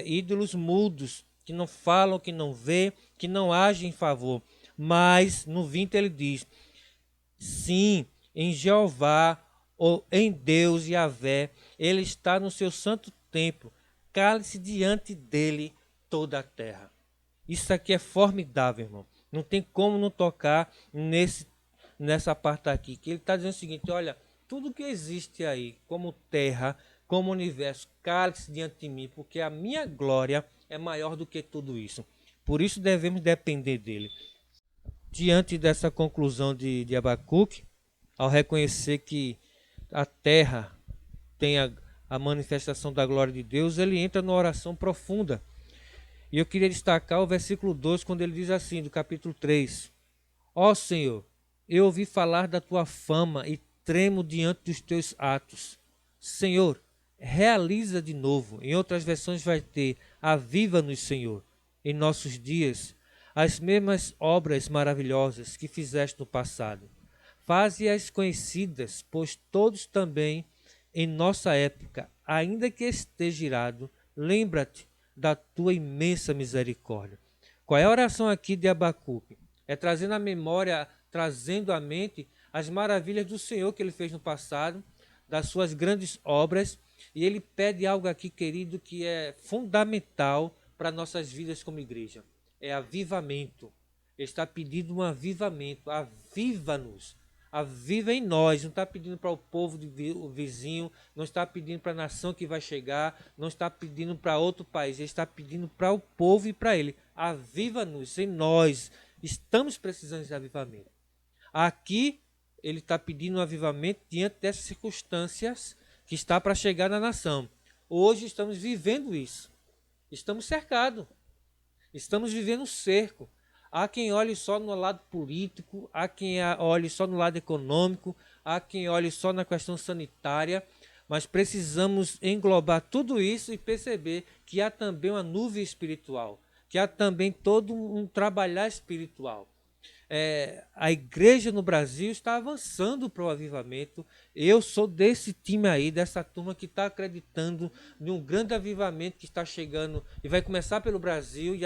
ídolos mudos, que não falam, que não vê, que não agem em favor. Mas no 20 ele diz: sim, em Jeová, ou em Deus Yahvé, ele está no seu santo templo, cale-se diante dele toda a terra. Isso aqui é formidável, irmão. Não tem como não tocar nessa parte aqui, que ele está dizendo o seguinte: olha, tudo que existe aí, como terra, como universo, cale-se diante de mim, porque a minha glória é maior do que tudo isso. Por isso devemos depender dele. Diante dessa conclusão de Abacuque, ao reconhecer que a terra tem a manifestação da glória de Deus, ele entra numa oração profunda. E eu queria destacar o versículo 2, quando ele diz assim, do capítulo 3: ó Senhor, eu ouvi falar da tua fama e tremo diante dos teus atos. Senhor, realiza de novo. Em outras versões vai ter: aviva-nos, Senhor, em nossos dias, as mesmas obras maravilhosas que fizeste no passado. Faze-as conhecidas, pois todos também em nossa época, ainda que esteja irado, lembra-te da tua imensa misericórdia. Qual é a oração aqui de Abacuque? É trazendo a memória, trazendo à mente as maravilhas do Senhor que ele fez no passado, das suas grandes obras. E ele pede algo aqui, querido, que é fundamental para nossas vidas como igreja: é avivamento. Ele está pedindo um avivamento. Aviva-nos, aviva em nós. Não está pedindo para o povo o vizinho, não está pedindo para a nação que vai chegar, não está pedindo para outro país, ele está pedindo para o povo e para ele: aviva-nos em nós. Estamos precisando de avivamento. Aqui ele está pedindo um avivamento diante dessas circunstâncias que está para chegar na nação. Hoje estamos vivendo isso. Estamos cercados. Estamos vivendo um cerco. Há quem olhe só no lado político, há quem olhe só no lado econômico, há quem olhe só na questão sanitária, mas precisamos englobar tudo isso e perceber que há também uma nuvem espiritual, que há também todo um trabalhar espiritual. A igreja no Brasil está avançando para o avivamento. Eu sou desse time aí, dessa turma que está acreditando em um grande avivamento que está chegando e vai começar pelo Brasil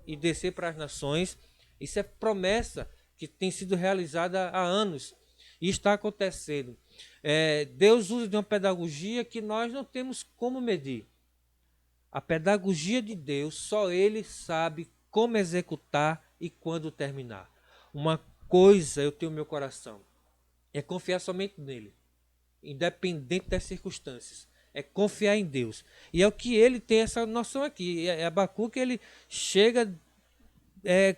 e descer para as nações. Isso é promessa que tem sido realizada há anos e está acontecendo. Deus usa de uma pedagogia que nós não temos como medir. A pedagogia de Deus, só Ele sabe como executar e quando terminar. Uma coisa eu tenho no meu coração: é confiar somente nele, independente das circunstâncias. É confiar em Deus. E é o que ele tem essa noção aqui. Abacuque, ele chega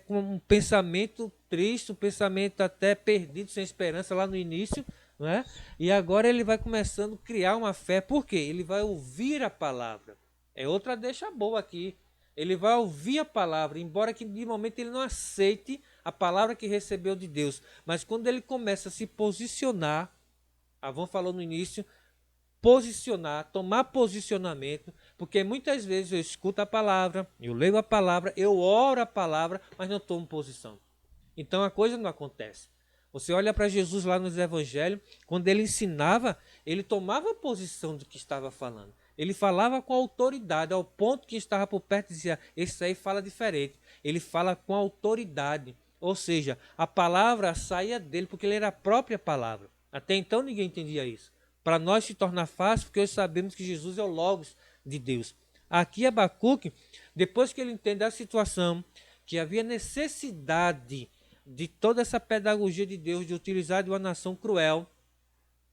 com um pensamento triste, um pensamento até perdido, sem esperança lá no início, não é? E agora ele vai começando a criar uma fé. Por quê? Ele vai ouvir a palavra. É outra deixa boa aqui. Ele vai ouvir a palavra, embora que de momento ele não aceite a palavra que recebeu de Deus. Mas quando ele começa a se posicionar, Avon falou no início, posicionar, tomar posicionamento, porque muitas vezes eu escuto a palavra, eu leio a palavra, eu oro a palavra, mas não tomo posição. Então a coisa não acontece. Você olha para Jesus lá nos evangelhos, quando ele ensinava, ele tomava posição do que estava falando. Ele falava com autoridade, ao ponto que estava por perto e dizia, esse aí fala diferente. Ele fala com autoridade, ou seja, a palavra saía dele, porque ele era a própria palavra. Até então ninguém entendia isso. Para nós se torna fácil, porque hoje sabemos que Jesus é o Logos de Deus. Aqui Abacuque, depois que ele entende a situação, que havia necessidade de toda essa pedagogia de Deus, de utilizar de uma nação cruel,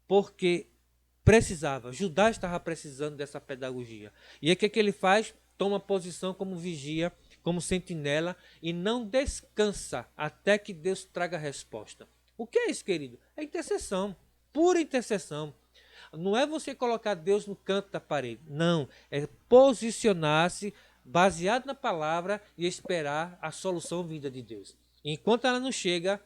porque precisava, Judá estava precisando dessa pedagogia. E aí o que ele faz? Toma posição como vigia, como sentinela, e não descansa até que Deus traga a resposta. O que é isso, querido? É intercessão, pura intercessão. Não é você colocar Deus no canto da parede, não, é posicionar-se baseado na palavra e esperar a solução vinda de Deus. Enquanto ela não chega,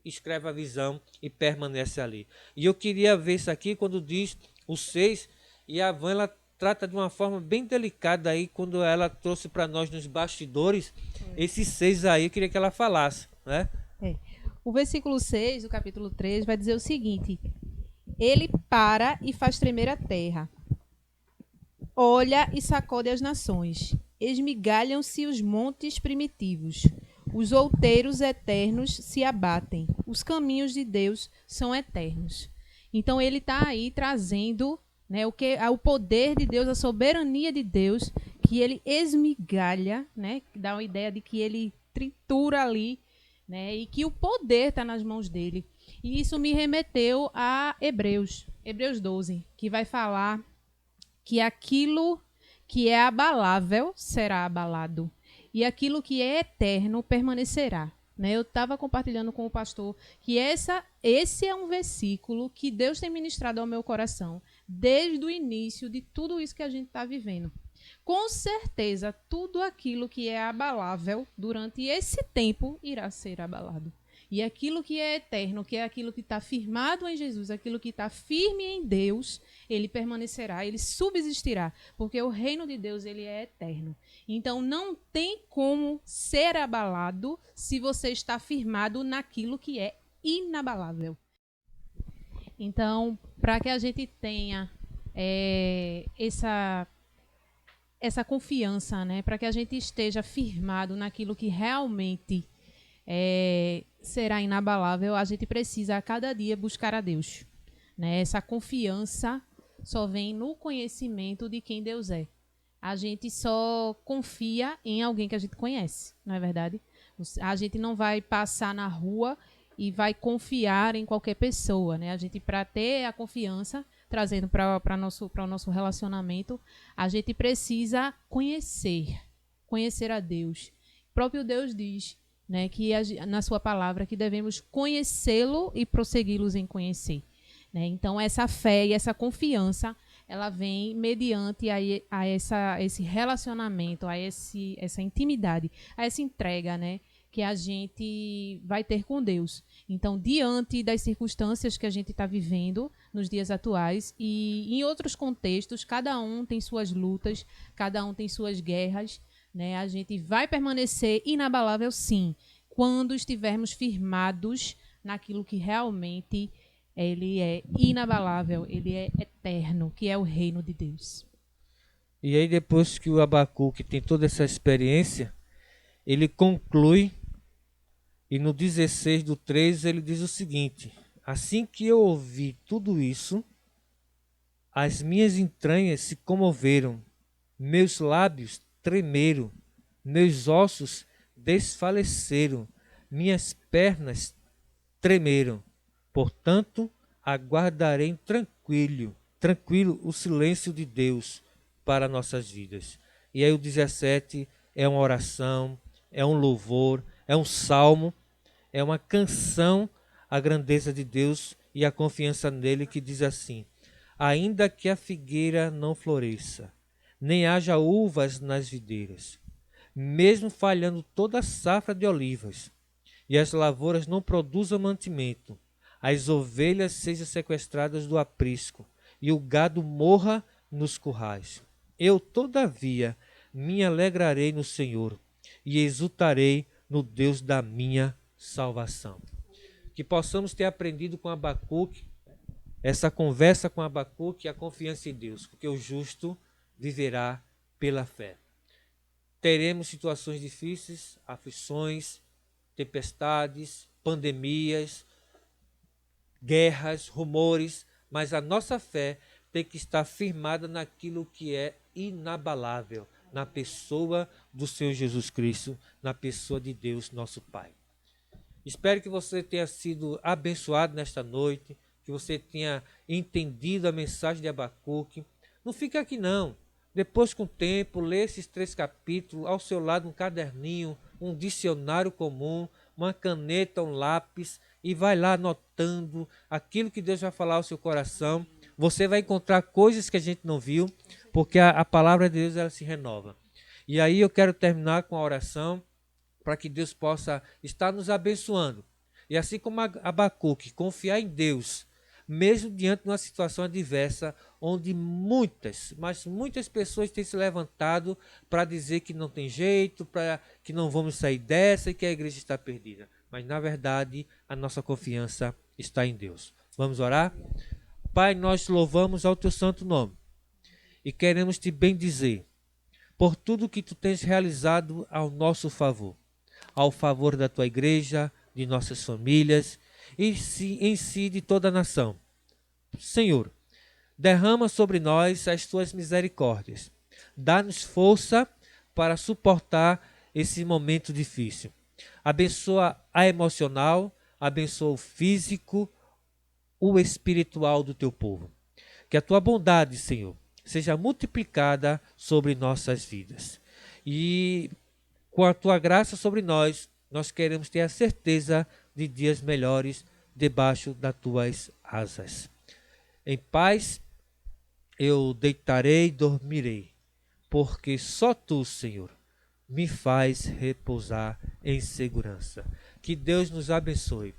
escreve a visão e permanece ali. E eu queria ver isso aqui quando diz o 6, e a Van ela trata de uma forma bem delicada aí, quando ela trouxe para nós nos bastidores, esses 6 aí, eu queria que ela falasse, né? O versículo 6 do capítulo 3 vai dizer o seguinte: ele para e faz tremer a terra, olha e sacode as nações, esmigalham-se os montes primitivos, os outeiros eternos se abatem, os caminhos de Deus são eternos. Então ele está aí trazendo, né, o poder de Deus, a soberania de Deus, que ele esmigalha, né, dá uma ideia de que ele tritura ali, né, e que o poder está nas mãos dele. E isso me remeteu a Hebreus 12, que vai falar que aquilo que é abalável será abalado, e aquilo que é eterno permanecerá. Né? Eu estava compartilhando com o pastor que esse é um versículo que Deus tem ministrado ao meu coração desde o início de tudo isso que a gente está vivendo. Com certeza, tudo aquilo que é abalável durante esse tempo irá ser abalado. E aquilo que é eterno, que é aquilo que está firmado em Jesus, aquilo que está firme em Deus, ele permanecerá, ele subsistirá, porque o reino de Deus ele é eterno. Então não tem como ser abalado se você está firmado naquilo que é inabalável. Então, para que a gente tenha essa confiança, né, para que a gente esteja firmado naquilo que realmente será inabalável, a gente precisa a cada dia buscar a Deus. Né? Essa confiança só vem no conhecimento de quem Deus é. A gente só confia em alguém que a gente conhece, não é verdade? A gente não vai passar na rua e vai confiar em qualquer pessoa. Né? A gente, para ter a confiança, trazendo para o nosso relacionamento, a gente precisa conhecer a Deus. O próprio Deus diz, né, que na sua palavra que devemos conhecê-lo e prossegui-los em conhecer. Né? Então, essa fé e essa confiança, ela vem mediante a esse relacionamento, a essa intimidade, a essa entrega, né, que a gente vai ter com Deus. Então, diante das circunstâncias que a gente está vivendo nos dias atuais e em outros contextos, cada um tem suas lutas, cada um tem suas guerras, né? A gente vai permanecer inabalável, sim, quando estivermos firmados naquilo que realmente ele é inabalável, ele é eterno, que é o reino de Deus. E aí depois que o Abacuque tem toda essa experiência, ele conclui, e no 16 do 3 ele diz o seguinte: assim que eu ouvi tudo isso, as minhas entranhas se comoveram, meus lábios tremeram, meus ossos desfaleceram, minhas pernas tremeram. Portanto, aguardarei tranquilo o silêncio de Deus para nossas vidas. E aí o 17 é uma oração, é um louvor, é um salmo, é uma canção à grandeza de Deus e à confiança nele, que diz assim: ainda que a figueira não floresça, nem haja uvas nas videiras, mesmo falhando toda a safra de olivas, e as lavouras não produzam mantimento, as ovelhas sejam sequestradas do aprisco, e o gado morra nos currais. Eu, todavia, me alegrarei no Senhor, e exultarei no Deus da minha salvação. Que possamos ter aprendido com Abacuque, essa conversa com Abacuque, a confiança em Deus, porque o justo viverá pela fé. Teremos situações difíceis, aflições, tempestades, pandemias, guerras, rumores, mas a nossa fé tem que estar firmada naquilo que é inabalável, na pessoa do Senhor Jesus Cristo, na pessoa de Deus, nosso Pai. Espero que você tenha sido abençoado nesta noite, que você tenha entendido a mensagem de Abacuque. Não fique aqui não. Depois, com o tempo, lê esses 3 capítulos, ao seu lado um caderninho, um dicionário comum, uma caneta, um lápis, e vai lá anotando aquilo que Deus vai falar ao seu coração. Você vai encontrar coisas que a gente não viu, porque a palavra de Deus ela se renova. E aí eu quero terminar com a oração, para que Deus possa estar nos abençoando. E assim como Abacuque, confiar em Deus, mesmo diante de uma situação adversa, onde muitas pessoas têm se levantado para dizer que não tem jeito, para que não vamos sair dessa e que a igreja está perdida. Mas, na verdade, a nossa confiança está em Deus. Vamos orar? Pai, nós louvamos ao teu santo nome e queremos te bendizer por tudo que tu tens realizado ao nosso favor, ao favor da tua igreja, de nossas famílias e em si de toda a nação. Senhor, derrama sobre nós as tuas misericórdias. Dá-nos força para suportar esse momento difícil. Abençoa a emocional, abençoa o físico, o espiritual do teu povo. Que a tua bondade, Senhor, seja multiplicada sobre nossas vidas. E com a tua graça sobre nós, nós queremos ter a certeza de dias melhores debaixo das tuas asas. Em paz eu deitarei e dormirei, porque só tu, Senhor, me faz repousar em segurança. Que Deus nos abençoe.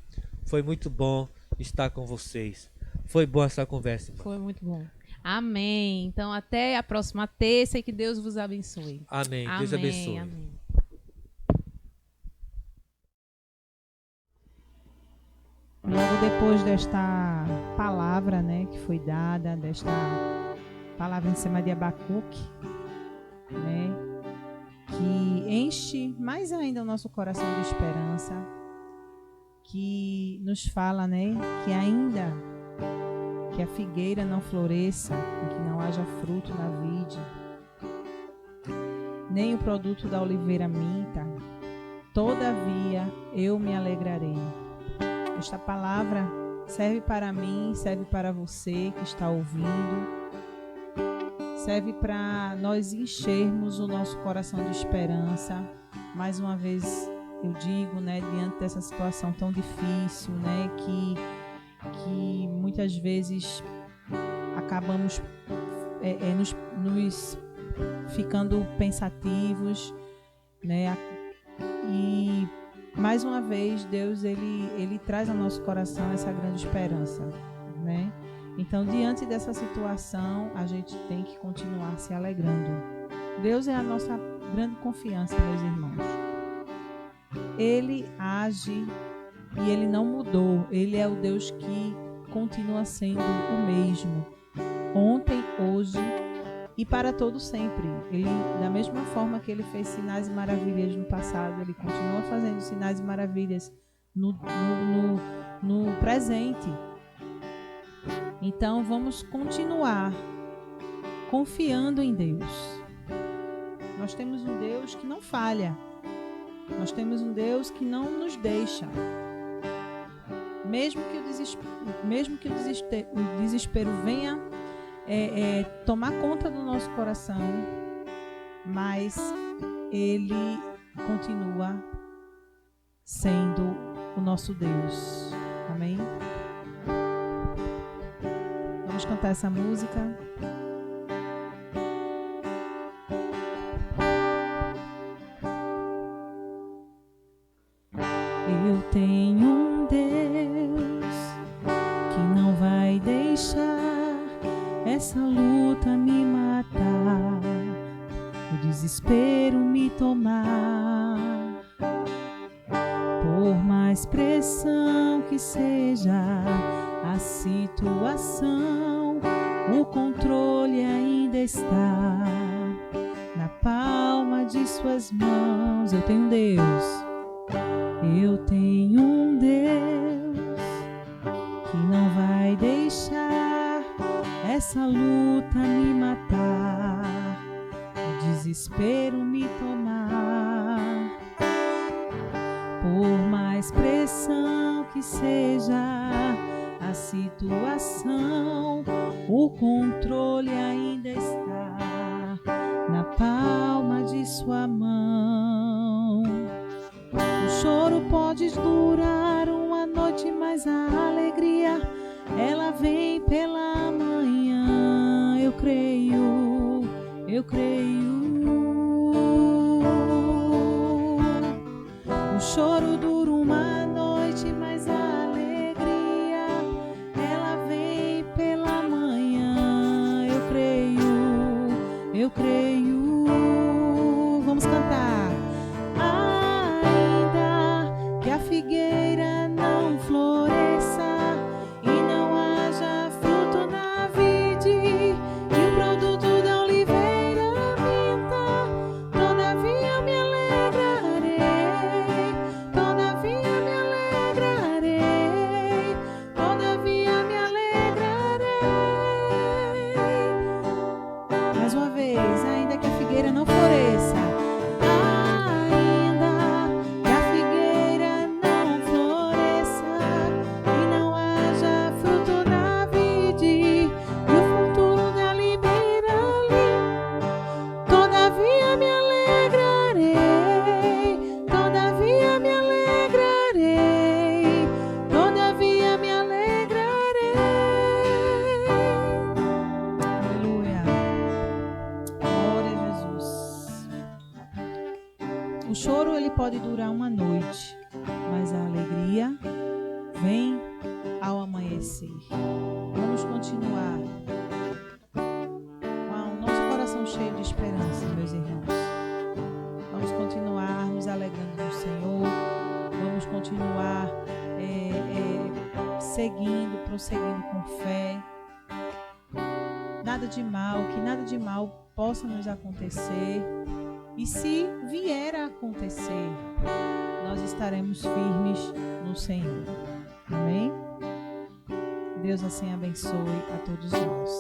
Foi muito bom estar com vocês. Foi boa essa conversa, irmão. Foi muito bom. Amém. Então, até a próxima terça e que Deus vos abençoe. Amém. Amém. Deus abençoe. Amém. Logo depois desta palavra, né, que foi dada, desta palavra em cima de Abacuque, né, que enche mais ainda o nosso coração de esperança, que nos fala, né, que ainda que a figueira não floresça, que não haja fruto na vide, nem o produto da oliveira minta, todavia eu me alegrarei. Esta palavra serve para mim, serve para você que está ouvindo, serve para nós enchermos o nosso coração de esperança. Mais uma vez eu digo, né, diante dessa situação tão difícil, né, que muitas vezes acabamos nos ficando pensativos, né, e mais uma vez Deus ele traz ao nosso coração essa grande esperança, né? Então, diante dessa situação, a gente tem que continuar se alegrando. Deus é a nossa grande confiança, meus irmãos. Ele age e ele não mudou. Ele é o Deus que continua sendo o mesmo, ontem, hoje e para todo sempre. Ele, da mesma forma que ele fez sinais e maravilhas no passado, ele continua fazendo sinais e maravilhas no presente. Então vamos continuar confiando em Deus. Nós temos um Deus que não falha. Nós temos um Deus que não nos deixa. Mesmo que o desespero venha tomar conta do nosso coração, mas Ele continua sendo o nosso Deus. Amém? Vamos cantar essa música. Eu desespero me tomar. Por mais pressão que seja a situação, o controle ainda está na palma de suas mãos. Eu tenho um Deus, eu tenho um Deus que não vai deixar essa luta me matar, o desespero me tomar. Por mais pressão que seja a situação, o controle ainda está na palma de sua mão. O choro pode durar uma noite, mas a alegria, ela vem pela manhã. Eu creio, eu creio. O choro dura uma noite, mas a alegria, ela vem pela manhã. Eu creio, eu creio. Vamos cantar. Ainda que a figueira não floresça e não haja fruto na vide, e o produto da oliveira minta, todavia me alegrarei, todavia me alegrarei, todavia me alegrarei. Mais uma vez, ainda que a figueira não floresça, ainda que a figueira não floresça e não haja fruto na vide, e o futuro da oliveira ali, todavia me alegrarei, todavia me alegrarei, todavia me alegrarei. Aleluia. Glória a Jesus. O choro, ele pode durar uma noite, mas a alegria vem ao amanhecer. Vamos continuar com o nosso coração cheio de esperança, meus irmãos. Vamos continuar nos alegrando no Senhor. Vamos continuar prosseguindo com fé. Nada de mal, que nada de mal possa nos acontecer. E se vier a acontecer, nós estaremos firmes no Senhor. Amém? Deus assim abençoe a todos nós.